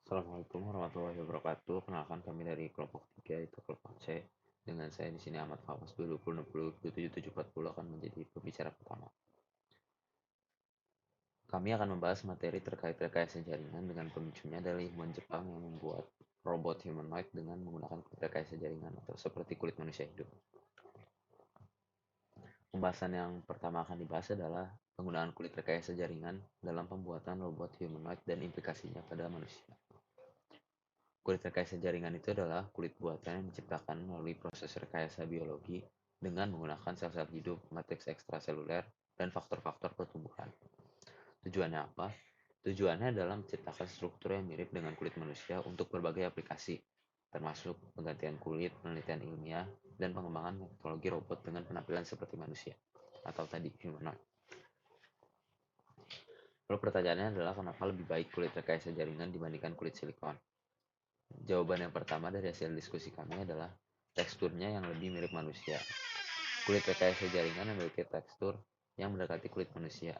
Assalamualaikum warahmatullahi wabarakatuh. Kenalkan kami dari kelompok 3 itu kelompok C. Dengan saya di sini Ahmad Fawaz 2060 akan menjadi pembicara pertama. Kami akan membahas materi terkait rekayasa jaringan dengan pemicunya dari ilmuwan Jepang yang membuat robot humanoid dengan menggunakan kulit rekayasa jaringan atau seperti kulit manusia hidup. Pembahasan yang pertama akan dibahas adalah penggunaan kulit rekayasa jaringan dalam pembuatan robot humanoid dan implikasinya pada manusia. Kulit rekayasa jaringan itu adalah kulit buatan yang diciptakan melalui proses rekayasa biologi dengan menggunakan sel-sel hidup, matriks ekstraseluler, dan faktor-faktor pertumbuhan. Tujuannya apa? Tujuannya adalah menciptakan struktur yang mirip dengan kulit manusia untuk berbagai aplikasi, termasuk penggantian kulit, penelitian ilmiah, dan pengembangan teknologi robot dengan penampilan seperti manusia, atau tadi humanoid. Lalu pertanyaannya adalah kenapa lebih baik kulit rekayasa jaringan dibandingkan kulit silikon? Jawaban yang pertama dari hasil diskusi kami adalah teksturnya yang lebih mirip manusia. Kulit rekayasa jaringan memiliki tekstur yang mendekati kulit manusia,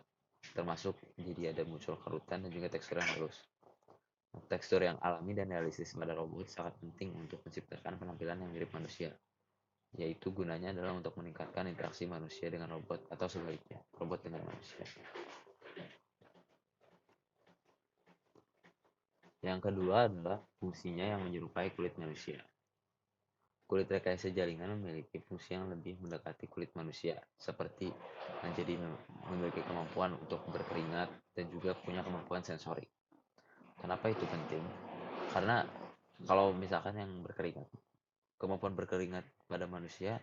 termasuk jadi ada muncul kerutan dan juga tekstur yang halus. Tekstur yang alami dan realistis pada robot sangat penting untuk menciptakan penampilan yang mirip manusia, yaitu gunanya adalah untuk meningkatkan interaksi manusia dengan robot atau sebaliknya, robot dengan manusia. Yang kedua adalah fungsinya yang menyerupai kulit manusia. Kulit rekayasa jaringan memiliki fungsi yang lebih mendekati kulit manusia, seperti memiliki kemampuan untuk berkeringat dan juga punya kemampuan sensorik. Kenapa itu penting? Karena kalau misalkan yang berkeringat, kemampuan berkeringat pada manusia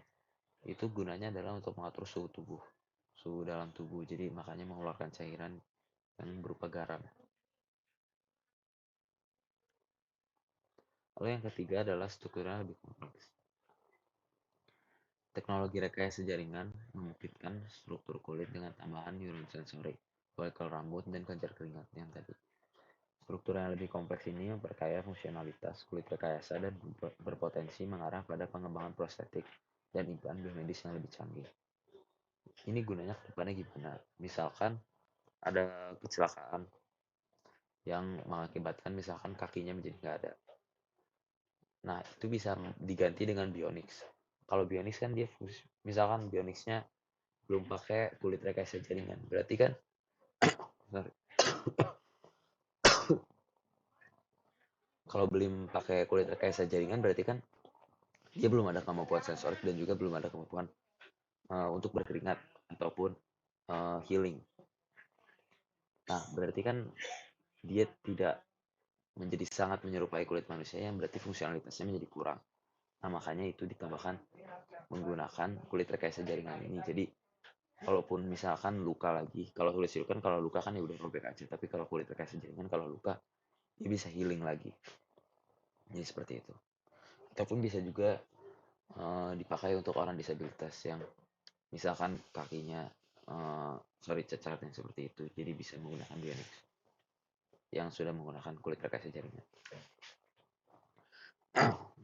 itu gunanya adalah untuk mengatur suhu tubuh, suhu dalam tubuh. Jadi makanya mengeluarkan cairan yang berupa garam. Lalu yang ketiga adalah strukturnya lebih kompleks. Teknologi rekayasa jaringan memungkinkan struktur kulit dengan tambahan neuron sensorik, folikel rambut, dan kelenjar keringat yang tadi. Struktur yang lebih kompleks ini memperkaya fungsionalitas kulit rekayasa dan berpotensi mengarah pada pengembangan prostetik dan implan biomedis yang lebih canggih. Ini gunanya ke depannya gimana? Misalkan ada kecelakaan yang mengakibatkan misalkan kakinya menjadi nggak ada. Nah, itu bisa diganti dengan Bionix. Kalau Bionix kan dia misalkan Bionixnya belum pakai kulit rekayasa jaringan. Berarti kan kalau belum pakai kulit rekayasa jaringan berarti kan dia belum ada kemampuan sensorik dan juga belum ada kemampuan untuk berkeringat ataupun healing. Nah, berarti kan dia tidak menjadi sangat menyerupai kulit manusia yang berarti fungsionalitasnya menjadi kurang. Nah, makanya itu ditambahkan menggunakan kulit rekayasa jaringan ini. Jadi kalaupun misalkan luka lagi, kalau kulit silikon kalau luka kan ya udah robek aja, tapi kalau kulit rekayasa jaringan kalau luka dia bisa healing lagi. Jadi seperti itu. Ataupun bisa juga dipakai untuk orang disabilitas yang misalkan kakinya cacat yang seperti itu, jadi bisa menggunakan Bionix yang sudah menggunakan kulit rekayasa jaringan.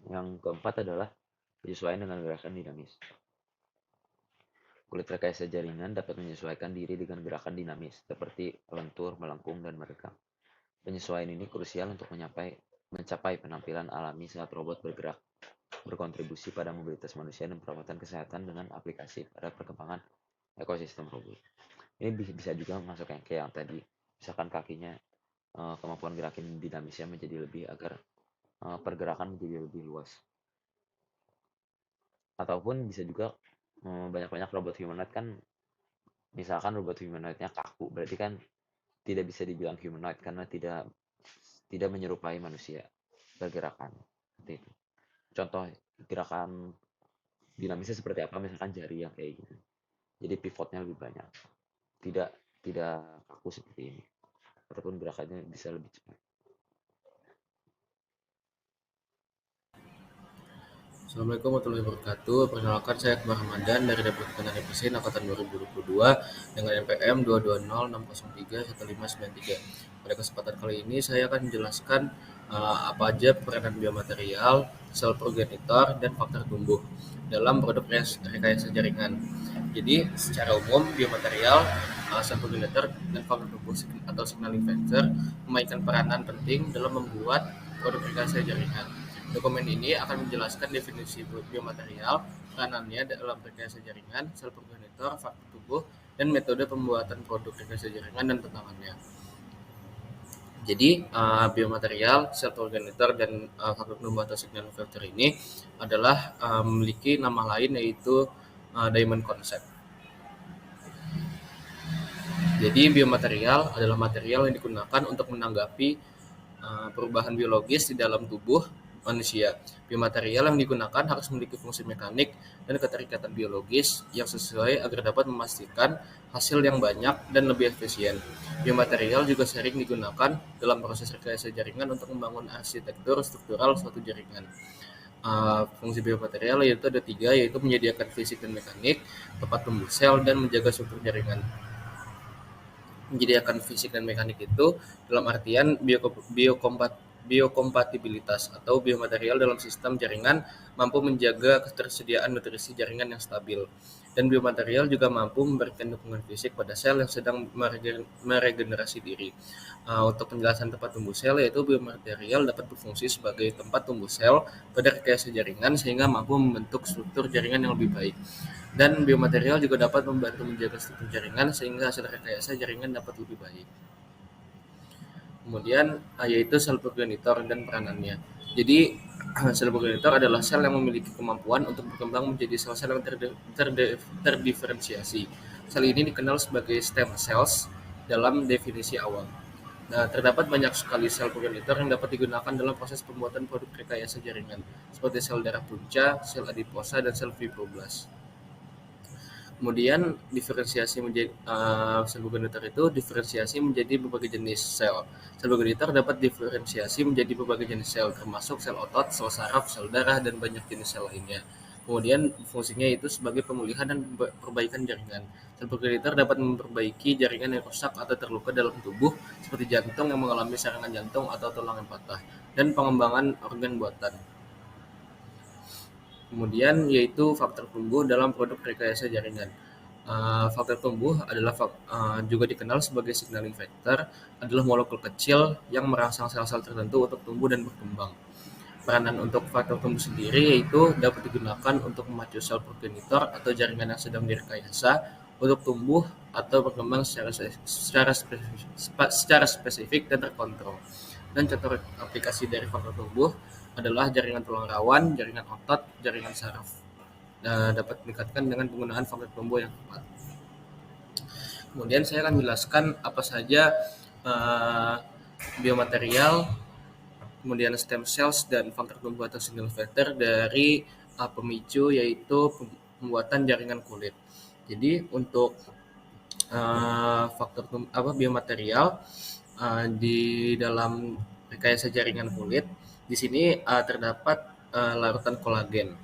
Yang keempat adalah penyesuaian dengan gerakan dinamis. Kulit rekayasa jaringan dapat menyesuaikan diri dengan gerakan dinamis, seperti lentur, melengkung, dan merekam. Penyesuaian ini krusial untuk mencapai penampilan alami saat robot bergerak, berkontribusi pada mobilitas manusia dan perawatan kesehatan dengan aplikasi pada perkembangan ekosistem robot. Ini bisa juga masuk yang kayak yang tadi, misalkan kakinya kemampuan gerakin dinamisnya menjadi lebih agar pergerakan menjadi lebih luas. Ataupun bisa juga banyak-banyak robot humanoid kan, misalkan robot humanoidnya kaku, berarti kan tidak bisa dibilang humanoid karena tidak menyerupai manusia pergerakan seperti itu. Contoh gerakan dinamisnya seperti apa, misalkan jari yang kayak gitu. Jadi pivotnya lebih banyak. Tidak tidak kaku seperti ini. Ataupun gerakannya bisa lebih cepat. Assalamualaikum warahmatullahi wabarakatuh. Perkenalkan saya Akbar Ramadan dari Departemen Teknik Mesin Angkatan 2022 dengan NPM 22060311593. Pada kesempatan kali ini saya akan menjelaskan apa aja peranan biomaterial, sel progenitor, dan faktor tumbuh dalam produk rekayasa jaringan. Jadi secara umum biomaterial sel progenitor dan faktor tumbuh atau signaling factor memainkan peranan penting dalam membuat produk rekayasa jaringan. Dokumen ini akan menjelaskan definisi biomaterial, peranannya dalam rekayasa jaringan, sel progenitor, faktor tumbuh, dan metode pembuatan produk rekayasa jaringan dan tantangannya. Jadi biomaterial, sel progenitor, dan faktor tumbuh atau signaling factor ini adalah memiliki nama lain yaitu diamond concept. Jadi biomaterial adalah material yang digunakan untuk menanggapi perubahan biologis di dalam tubuh manusia. Biomaterial yang digunakan harus memiliki fungsi mekanik dan keterikatan biologis yang sesuai agar dapat memastikan hasil yang banyak dan lebih efisien. Biomaterial juga sering digunakan dalam proses rekayasa jaringan untuk membangun arsitektur struktural suatu jaringan. Fungsi biomaterial yaitu ada 3, yaitu menyediakan fisik dan mekanik, tempat tumbuh sel, dan menjaga struktur jaringan. Menyediakan fisik dan mekanik itu dalam artian biokompatibilitas atau biomaterial dalam sistem jaringan mampu menjaga ketersediaan nutrisi jaringan yang stabil. Dan biomaterial juga mampu memberikan dukungan fisik pada sel yang sedang meregenerasi diri. Untuk penjelasan tempat tumbuh sel, yaitu biomaterial dapat berfungsi sebagai tempat tumbuh sel pada rekayasa jaringan sehingga mampu membentuk struktur jaringan yang lebih baik. Dan biomaterial juga dapat membantu menjaga struktur jaringan sehingga hasil rekayasa jaringan dapat lebih baik. Kemudian yaitu sel progenitor dan peranannya. Jadi sel progenitor adalah sel yang memiliki kemampuan untuk berkembang menjadi sel-sel yang terdiferensiasi. Sel ini dikenal sebagai stem cells dalam definisi awal. Nah, terdapat banyak sekali sel progenitor yang dapat digunakan dalam proses pembuatan produk rekayasa jaringan, seperti sel darah punca, sel adiposa, dan sel fibroblast. Kemudian diferensiasi menjadi sel progenitor itu diferensiasi menjadi berbagai jenis sel. Sel progenitor dapat diferensiasi menjadi berbagai jenis sel, termasuk sel otot, sel saraf, sel darah, dan banyak jenis sel lainnya. Kemudian fungsinya itu sebagai pemulihan dan perbaikan jaringan. Sel progenitor dapat memperbaiki jaringan yang rusak atau terluka dalam tubuh, seperti jantung yang mengalami serangan jantung atau tulang yang patah, dan pengembangan organ buatan. Kemudian yaitu faktor tumbuh dalam produk rekayasa jaringan. Faktor tumbuh adalah juga dikenal sebagai signaling factor, adalah molekul kecil yang merangsang sel-sel tertentu untuk tumbuh dan berkembang. Peranan untuk faktor tumbuh sendiri yaitu dapat digunakan untuk memacu sel progenitor atau jaringan yang sedang direkayasa untuk tumbuh atau berkembang secara spesifik dan terkontrol. Dan contoh aplikasi dari faktor tumbuh adalah jaringan tulang rawan, jaringan otot, jaringan saraf. Dapat meningkatkan dengan penggunaan faktor tumbuh yang tepat. Kemudian saya akan menjelaskan apa saja biomaterial, kemudian stem cells, dan faktor tumbuh atau signal factor dari pemicu yaitu pembuatan jaringan kulit. Jadi untuk faktor biomaterial di dalam rekayasa jaringan kulit, di sini terdapat larutan kolagen.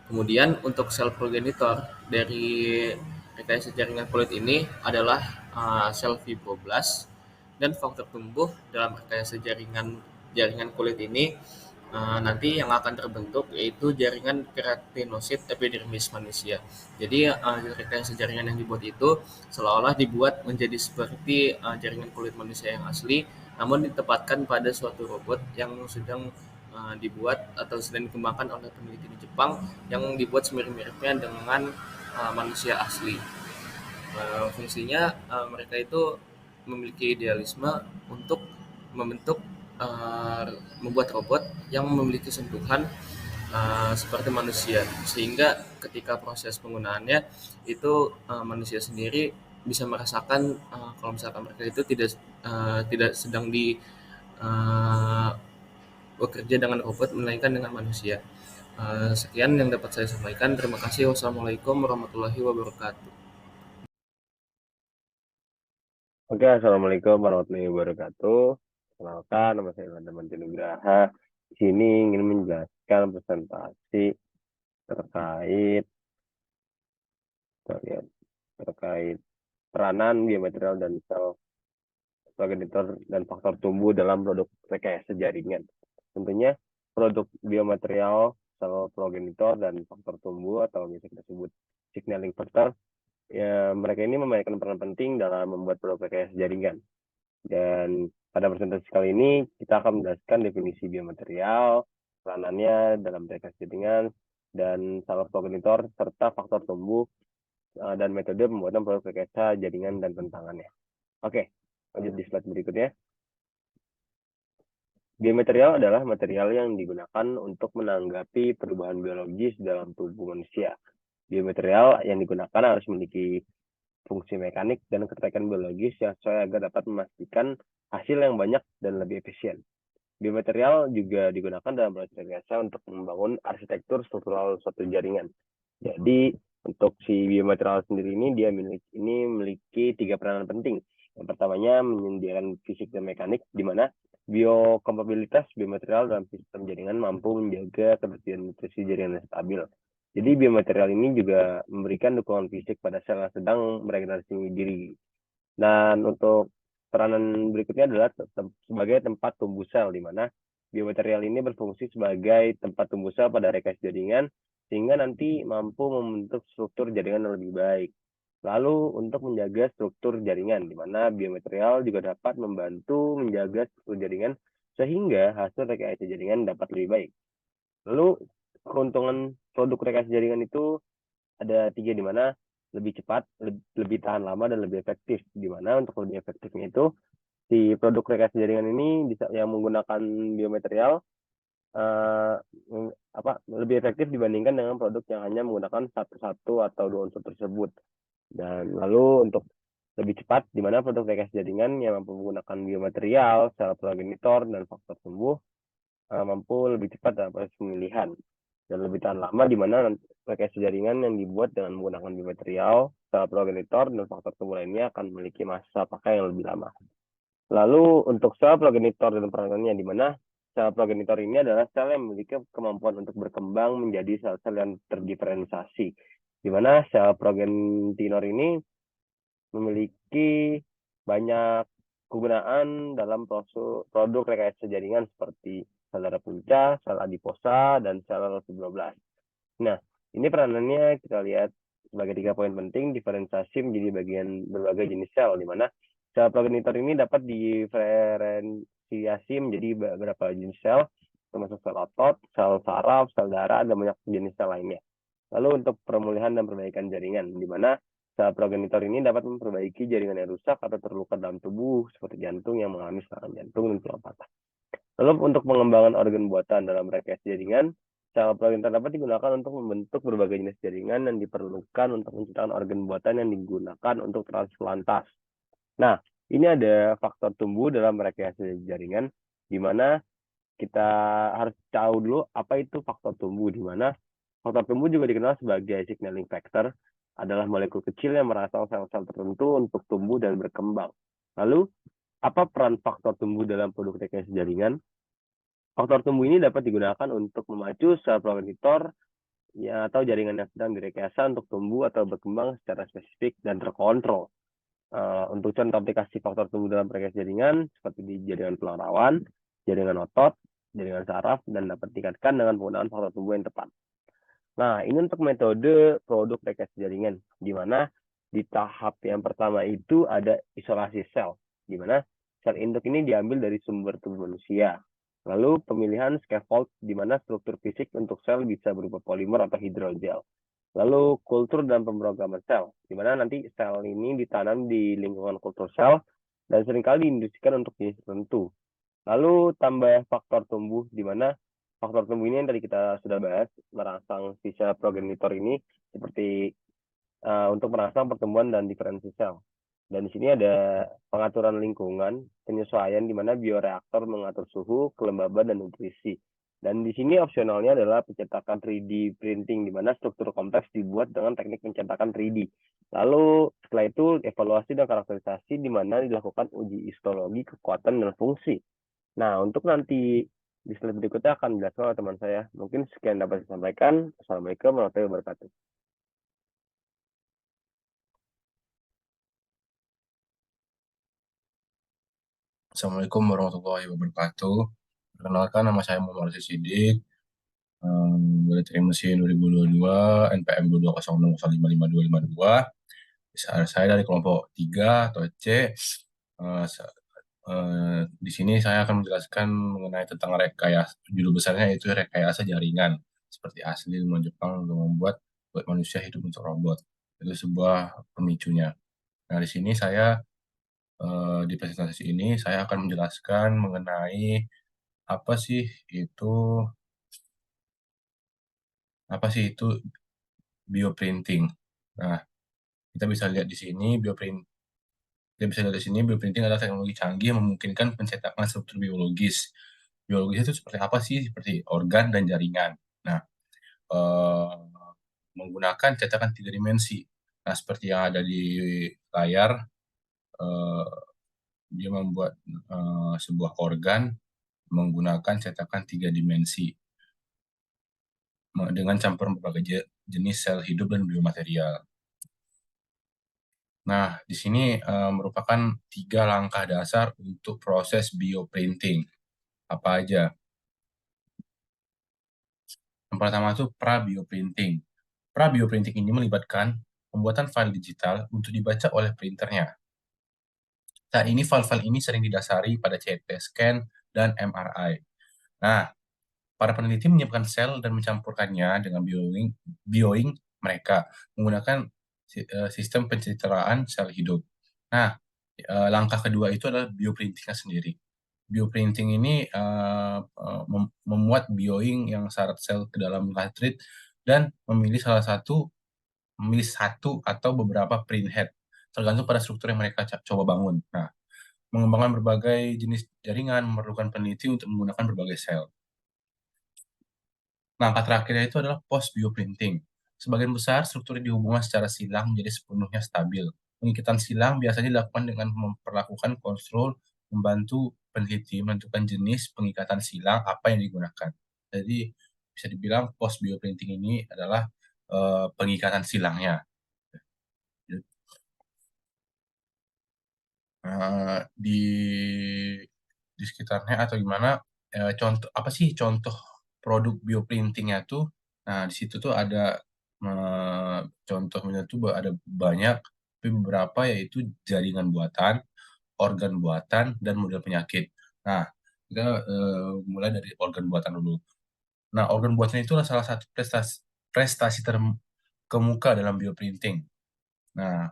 Kemudian untuk sel progenitor dari rekayasa jaringan kulit ini adalah sel fibroblast, dan faktor tumbuh dalam rekayasa jaringan kulit ini nanti yang akan terbentuk yaitu jaringan keratinosit epidermis manusia. Jadi rekayasa jaringan yang dibuat itu seolah-olah dibuat menjadi seperti jaringan kulit manusia yang asli, namun ditempatkan pada suatu robot yang sedang dibuat atau sedang dikembangkan oleh peneliti di Jepang yang dibuat semirip-miripnya dengan manusia asli. Fungsinya mereka itu memiliki idealisme untuk membuat robot yang memiliki sentuhan seperti manusia, sehingga ketika proses penggunaannya itu manusia sendiri bisa merasakan kalau misalkan mereka itu tidak sedang bekerja dengan robot melainkan dengan manusia. Sekian yang dapat saya sampaikan. Terima kasih. Wassalamualaikum warahmatullahi wabarakatuh. Oke, Assalamualaikum warahmatullahi wabarakatuh. Kenalkan, nama saya Ilham Mantinugraha. Di sini ingin menjelaskan presentasi terkait peranan biomaterial dan sel progenitor dan faktor tumbuh dalam produk rekayasa jaringan. Tentunya produk biomaterial, sel progenitor, dan faktor tumbuh atau biasa kita sebut signaling factor ya, mereka ini memainkan peran penting dalam membuat produk rekayasa jaringan. Dan pada presentasi kali ini kita akan menjelaskan definisi biomaterial, peranannya dalam rekayasa jaringan, dan salah progenitor serta faktor tumbuh dan metode pembuatan produk rekayasa jaringan dan tantangannya. Oke, lanjut di slide berikutnya. Biomaterial adalah material yang digunakan untuk menanggapi perubahan biologis dalam tubuh manusia. Biomaterial yang digunakan harus memiliki fungsi mekanik dan keterkaitan biologis yang sesuai agar dapat memastikan hasil yang banyak dan lebih efisien. Biomaterial juga digunakan dalam proses rekayasa untuk membangun arsitektur struktural suatu jaringan. Jadi untuk si biomaterial sendiri ini dia memiliki 3 peranan penting. Yang pertamanya menyediakan fisik dan mekanik, di mana biokompatibilitas biomaterial dalam sistem jaringan mampu menjaga ketersediaan nutrisi jaringan yang stabil. Jadi biomaterial ini juga memberikan dukungan fisik pada sel yang sedang meregenerasi diri. Dan untuk peranan berikutnya adalah sebagai tempat tumbuh sel, di mana biomaterial ini berfungsi sebagai tempat tumbuh sel pada rekayasa jaringan, sehingga nanti mampu membentuk struktur jaringan yang lebih baik. Lalu untuk menjaga struktur jaringan, di mana biomaterial juga dapat membantu menjaga struktur jaringan, sehingga hasil rekayasa jaringan dapat lebih baik. Lalu keuntungan produk rekayasa jaringan itu ada 3, di mana lebih cepat, lebih tahan lama, dan lebih efektif. Di mana untuk lebih efektifnya itu, si produk rekayasa jaringan ini bisa yang menggunakan biomaterial lebih efektif dibandingkan dengan produk yang hanya menggunakan satu atau 2 unsur tersebut. Dan lalu untuk lebih cepat, di mana produk rekayasa jaringan yang mampu menggunakan biomaterial, sel progenitor, dan faktor tumbuh mampu lebih cepat dalam proses pemilihan, dan lebih tahan lama, di mana rekayasa jaringan yang dibuat dengan menggunakan biomaterial, sel progenitor, dan faktor tumbuh lainnya akan memiliki masa pakai yang lebih lama. Lalu untuk sel progenitor dan peranannya, di mana sel progenitor ini adalah sel yang memiliki kemampuan untuk berkembang menjadi sel-sel yang terdiferensiasi, di mana sel progenitor ini memiliki banyak kegunaan dalam produk rekayasa jaringan seperti sel darah punca, sel adiposa, dan sel fibroblast. Nah, ini peranannya kita lihat sebagai 3 poin penting, diferensiasi menjadi bagian berbagai jenis sel, di mana sel progenitor ini dapat diferensiasi menjadi beberapa jenis sel, termasuk sel otot, sel saraf, sel darah, dan banyak jenis sel lainnya. Lalu untuk pemulihan dan perbaikan jaringan, di mana sel progenitor ini dapat memperbaiki jaringan yang rusak atau terluka dalam tubuh, seperti jantung yang mengalami serangan jantung dan tulang patah. Lalu untuk pengembangan organ buatan dalam rekayasa jaringan, sel progenitor dapat digunakan untuk membentuk berbagai jenis jaringan yang diperlukan untuk menciptakan organ buatan yang digunakan untuk transplantasi. Nah, ini ada faktor tumbuh dalam rekayasa jaringan, di mana kita harus tahu dulu apa itu faktor tumbuh, di mana faktor tumbuh juga dikenal sebagai signaling factor, adalah molekul kecil yang merangsang sel-sel tertentu untuk tumbuh dan berkembang. Lalu, apa peran faktor tumbuh dalam produk rekayasa jaringan? Faktor tumbuh ini dapat digunakan untuk memacu sel progenitor atau jaringan yang sedang direkayasa untuk tumbuh atau berkembang secara spesifik dan terkontrol. Untuk contoh aplikasi faktor tumbuh dalam rekayasa jaringan, seperti di jaringan tulang rawan, jaringan otot, jaringan saraf, dan dapat ditingkatkan dengan penggunaan faktor tumbuh yang tepat. Nah, ini untuk metode produk rekayasa jaringan, di mana di tahap yang pertama itu ada isolasi sel, di mana sel induk ini diambil dari sumber tubuh manusia. Lalu pemilihan scaffold, di mana struktur fisik untuk sel bisa berupa polimer atau hidrogel. Lalu kultur dan pemrograman sel, di mana nanti sel ini ditanam di lingkungan kultur sel dan seringkali diindustrikan untuk jenis tertentu. Lalu tambah faktor tumbuh, di mana faktor tumbuh ini yang tadi kita sudah bahas, merangsang si sel progenitor ini seperti untuk merangsang pertumbuhan dan diferensi sel. Dan di sini ada pengaturan lingkungan, penyesuaian, di mana bioreaktor mengatur suhu, kelembaban, dan nutrisi. Dan di sini opsionalnya adalah pencetakan 3D printing, di mana struktur kompleks dibuat dengan teknik pencetakan 3D. Lalu setelah itu evaluasi dan karakterisasi, di mana dilakukan uji histologi, kekuatan, dan fungsi. Nah, untuk nanti di slide berikutnya akan dijelaskan oleh teman saya. Mungkin sekian dapat saya sampaikan. Assalamualaikum warahmatullahi wabarakatuh. Assalamualaikum warahmatullahi wabarakatuh. Perkenalkan, nama saya Muhammad Arsi Sidik, dari teknik mesin 2022, NPM 22060552. Saya dari kelompok 3 atau C. Eh, sa- di sini saya akan menjelaskan mengenai tentang rekayasa. Judul besarnya yaitu rekayasa jaringan seperti asli ilmuwan Jepang untuk buat manusia hidup untuk robot. Itu sebuah pemicunya. Nah, di sini di presentasi ini saya akan menjelaskan mengenai apa sih itu apa sih itu bioprinting. Nah, kita bisa lihat di sini bioprinting adalah teknologi canggih yang memungkinkan pencetakan struktur biologis. Biologis itu seperti apa sih? Seperti organ dan jaringan. Nah, eh, menggunakan cetakan 3 dimensi. Nah, seperti yang ada di layar, eh, dia membuat sebuah organ menggunakan cetakan 3 dimensi dengan campuran berbagai jenis sel hidup dan biomaterial. Nah, di sini merupakan 3 langkah dasar untuk proses bioprinting. Apa aja? Yang pertama itu pra-bioprinting. Pra-bioprinting ini melibatkan pembuatan file digital untuk dibaca oleh printernya. Saat ini file-file ini sering didasari pada CT scan dan MRI. Nah, para peneliti menyiapkan sel dan mencampurkannya dengan bioing mereka menggunakan sistem pencitraan sel hidup. Nah, langkah kedua itu adalah bioprintingnya sendiri. Bioprinting ini memuat bioing yang syarat sel ke dalam cartridge dan memilih satu atau beberapa printhead, tergantung pada struktur yang mereka coba bangun. Nah, mengembangkan berbagai jenis jaringan memerlukan peneliti untuk menggunakan berbagai sel. Langkah terakhirnya itu adalah post bioprinting. Sebagian besar struktur dihubungkan secara silang menjadi sepenuhnya stabil. Pengikatan silang biasanya dilakukan dengan memperlakukan kontrol membantu peneliti menentukan jenis pengikatan silang apa yang digunakan. Jadi bisa dibilang post bioprinting ini adalah pengikatan silangnya. Di sekitarnya atau gimana, contoh apa sih contoh produk bioprintingnya tuh. Nah, di situ tuh ada contohnya tuh ada banyak, tapi beberapa yaitu jaringan buatan, organ buatan, dan model penyakit. Nah, kita mulai dari organ buatan dulu. Nah, organ buatan itu adalah salah satu prestasi terkemuka dalam bioprinting. Nah,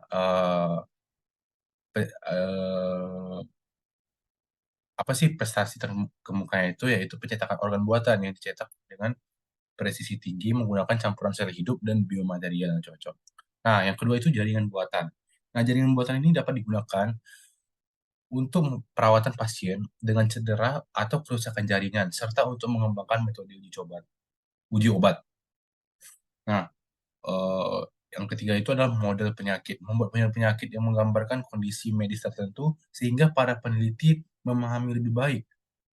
apa sih prestasi terkemukanya itu, yaitu pencetakan organ buatan yang dicetak dengan presisi tinggi menggunakan campuran sel hidup dan biomaterial yang cocok. Nah, yang kedua itu jaringan buatan. Nah, jaringan buatan ini dapat digunakan untuk perawatan pasien dengan cedera atau kerusakan jaringan, serta untuk mengembangkan metode uji obat. Nah, eh, yang ketiga itu adalah model penyakit. Membuat model penyakit yang menggambarkan kondisi medis tertentu sehingga para peneliti memahami lebih baik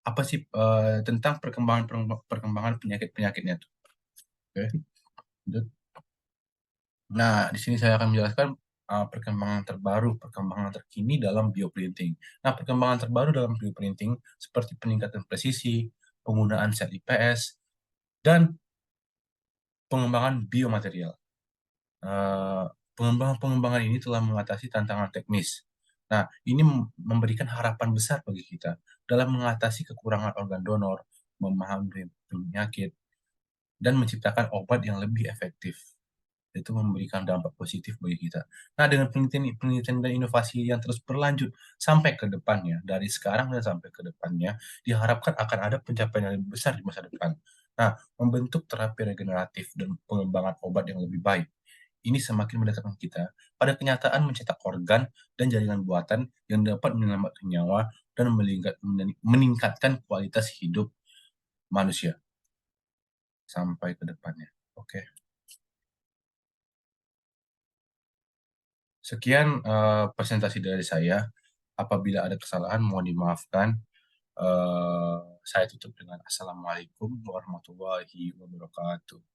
apa sih tentang perkembangan penyakit-penyakitnya tuh. Oke. Nah, di sini saya akan menjelaskan perkembangan terkini dalam bioprinting. Nah, perkembangan terbaru dalam bioprinting seperti peningkatan presisi, penggunaan sel IPS, dan pengembangan biomaterial. Pengembangan ini telah mengatasi tantangan teknis. Nah, ini memberikan harapan besar bagi kita dalam mengatasi kekurangan organ donor, memahami penyakit, dan menciptakan obat yang lebih efektif. Itu memberikan dampak positif bagi kita. Nah, dengan penelitian dan inovasi yang terus berlanjut sampai ke depannya, dari sekarang dan sampai ke depannya, diharapkan akan ada pencapaian yang lebih besar di masa depan. Nah, membentuk terapi regeneratif dan pengembangan obat yang lebih baik. Ini semakin mendekatkan kita pada kenyataan mencetak organ dan jaringan buatan yang dapat menyelamatkan nyawa dan meningkatkan kualitas hidup manusia sampai ke depannya. Oke. Sekian presentasi dari saya. Apabila ada kesalahan, mohon dimaafkan. Saya tutup dengan Assalamualaikum warahmatullahi wabarakatuh.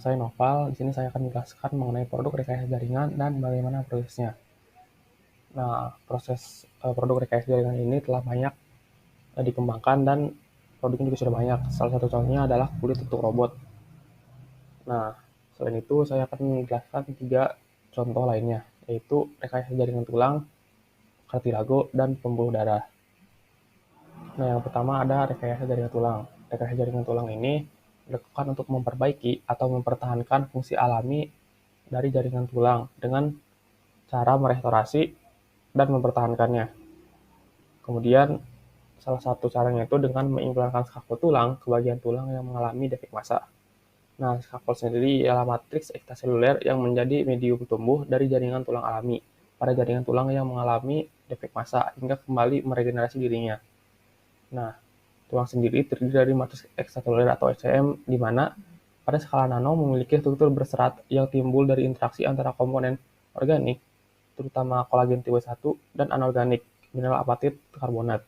Saya Noval, di sini saya akan menjelaskan mengenai produk rekayasa jaringan dan bagaimana prosesnya. Nah, proses produk rekayasa jaringan ini telah banyak dikembangkan dan produknya juga sudah banyak. Salah satu contohnya adalah kulit untuk robot. Nah, Selain itu, saya akan menjelaskan 3 contoh lainnya, yaitu rekayasa jaringan tulang, kartilago, dan pembuluh darah. Nah, yang pertama ada rekayasa jaringan tulang. Rekayasa jaringan tulang ini dilakukan untuk memperbaiki atau mempertahankan fungsi alami dari jaringan tulang dengan cara merestorasi dan mempertahankannya. Kemudian, salah satu caranya itu dengan mengimplankan skafol tulang ke bagian tulang yang mengalami defek massa. Nah, skafol sendiri ialah matriks ekstraseluler yang menjadi medium tumbuh dari jaringan tulang alami pada jaringan tulang yang mengalami defek massa hingga kembali meregenerasi dirinya. Nah, tulang sendiri terdiri dari matriks ekstraseluler atau ECM, di mana pada skala nano memiliki struktur berserat yang timbul dari interaksi antara komponen organik, terutama kolagen tipe 1, dan anorganik, mineral apatit karbonat.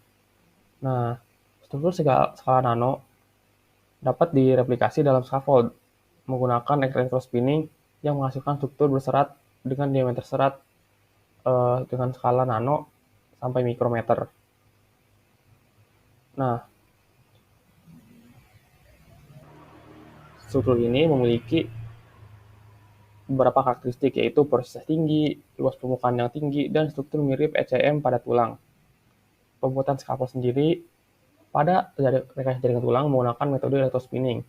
Nah, struktur skala nano dapat direplikasi dalam scaffold menggunakan electrospinning yang menghasilkan struktur berserat dengan diameter serat dengan skala nano sampai mikrometer. Nah, struktur ini memiliki beberapa karakteristik, yaitu porositas tinggi, luas permukaan yang tinggi, dan struktur mirip ECM pada tulang. Pembuatan scaffold sendiri pada rekayasa jaringan tulang menggunakan metode electrospinning,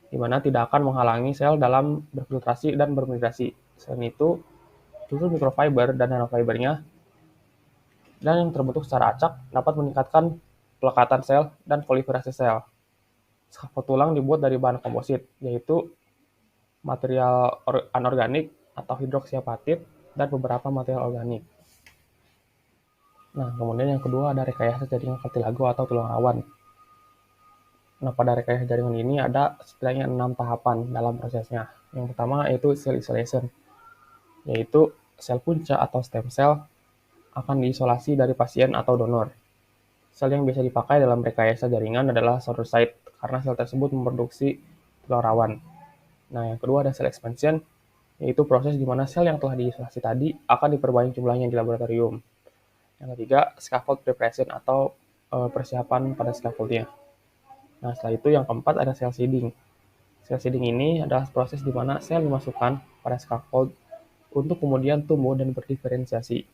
di mana tidak akan menghalangi sel dalam berfiltrasi dan bermigrasi. Selain itu, struktur mikrofiber dan nanofibernya dan yang terbentuk secara acak dapat meningkatkan pelekatan sel dan proliferasi sel. Scaffold tulang dibuat dari bahan komposit, yaitu material anorganik atau hidroksiapatit dan beberapa material organik. Nah, kemudian yang kedua ada rekayasa jaringan kartilago atau tulang rawan. Nah, pada rekayasa jaringan ini ada setidaknya 6 tahapan dalam prosesnya. Yang pertama yaitu cell isolation, yaitu sel punca atau stem cell akan diisolasi dari pasien atau donor. Sel yang biasa dipakai dalam rekayasa jaringan adalah sondocyte karena sel tersebut memproduksi tulang rawan. Nah, yang kedua ada cell expansion, yaitu proses di mana sel yang telah diisolasi tadi akan diperbanyak jumlahnya di laboratorium. Yang ketiga, scaffold preparation atau persiapan pada scaffoldnya. Nah, setelah itu yang keempat ada cell seeding. Cell seeding ini adalah proses di mana sel dimasukkan pada scaffold untuk kemudian tumbuh dan berdiferensiasi.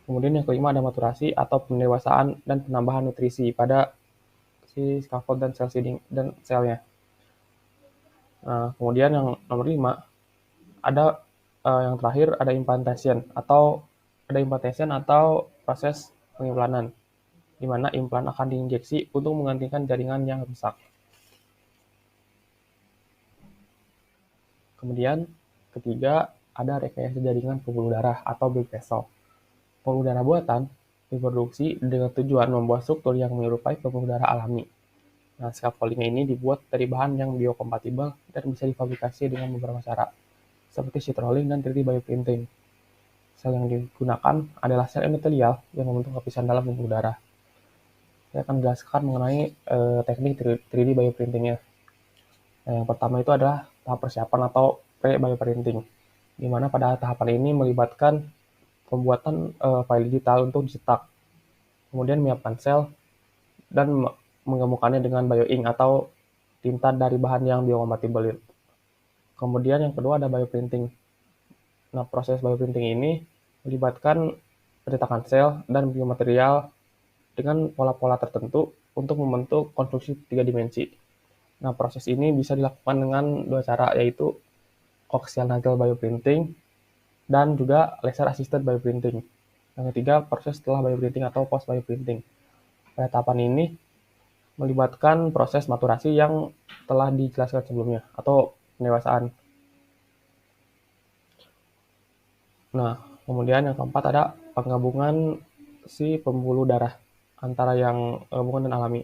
Kemudian yang kelima ada maturasi atau pendewasaan dan penambahan nutrisi pada si scaffold dan cell seeding dan selnya. Nah, kemudian yang nomor 5 ada yang terakhir ada implantation atau proses pengimpanan, di mana implan akan diinjeksi untuk menggantikan jaringan yang rusak. Kemudian ketiga ada rekayasa jaringan pembuluh darah atau blood vessel. Pembuluh darah buatan diproduksi dengan tujuan membuat struktur yang menyerupai pembuluh darah alami. Nah, scaffolding ini dibuat dari bahan yang biokompatibel dan bisa difabrikasi dengan beberapa cara, seperti sheet rolling dan 3D bioprinting. Sel yang digunakan adalah sel endotelial yang membentuk lapisan dalam pembuluh darah. Saya akan jelaskan mengenai teknik 3D bioprintingnya. Nah, yang pertama itu adalah tahap persiapan atau pre-bioprinting, di mana pada tahapan ini melibatkan pembuatan file digital untuk dicetak, kemudian menyiapkan sel, dan menggabungkannya dengan bioink atau tinta dari bahan yang biokompatibel. Kemudian yang kedua ada bioprinting. Nah, proses bioprinting ini melibatkan pencetakan sel dan biomaterial dengan pola-pola tertentu untuk membentuk konstruksi 3 dimensi. Nah, proses ini bisa dilakukan dengan 2 cara, yaitu coaxial nozzle bioprinting dan juga laser assisted bioprinting. Yang ketiga, proses setelah bioprinting atau post bioprinting. Pada tahapan ini melibatkan proses maturasi yang telah dijelaskan sebelumnya atau pendewasaan. Nah, kemudian yang keempat ada penggabungan si pembuluh darah antara yang gabungan dan alami.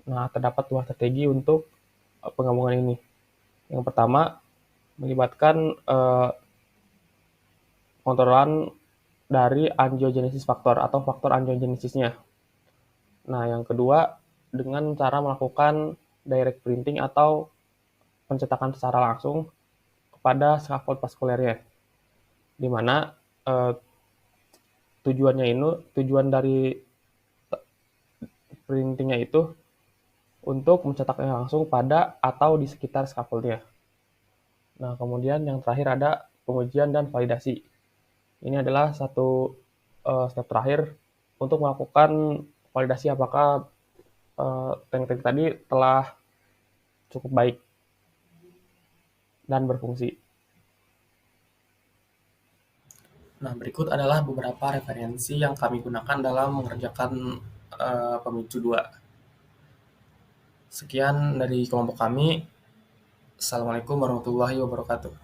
Nah, terdapat 2 strategi untuk penggabungan ini. Yang pertama melibatkan kontrolan dari angiogenesis faktor atau faktor angiogenesisnya. Nah, yang kedua dengan cara melakukan direct printing atau pencetakan secara langsung kepada scaffold vaskulernya, di mana tujuan dari printingnya itu untuk mencetaknya langsung pada atau di sekitar scaffoldnya. Nah, kemudian yang terakhir ada pengujian dan validasi. Ini adalah satu step terakhir untuk melakukan validasi apakah teknik-teknik tadi telah cukup baik dan berfungsi. Nah, berikut adalah beberapa referensi yang kami gunakan dalam mengerjakan pemicu 2. Sekian dari kelompok kami. Assalamualaikum warahmatullahi wabarakatuh.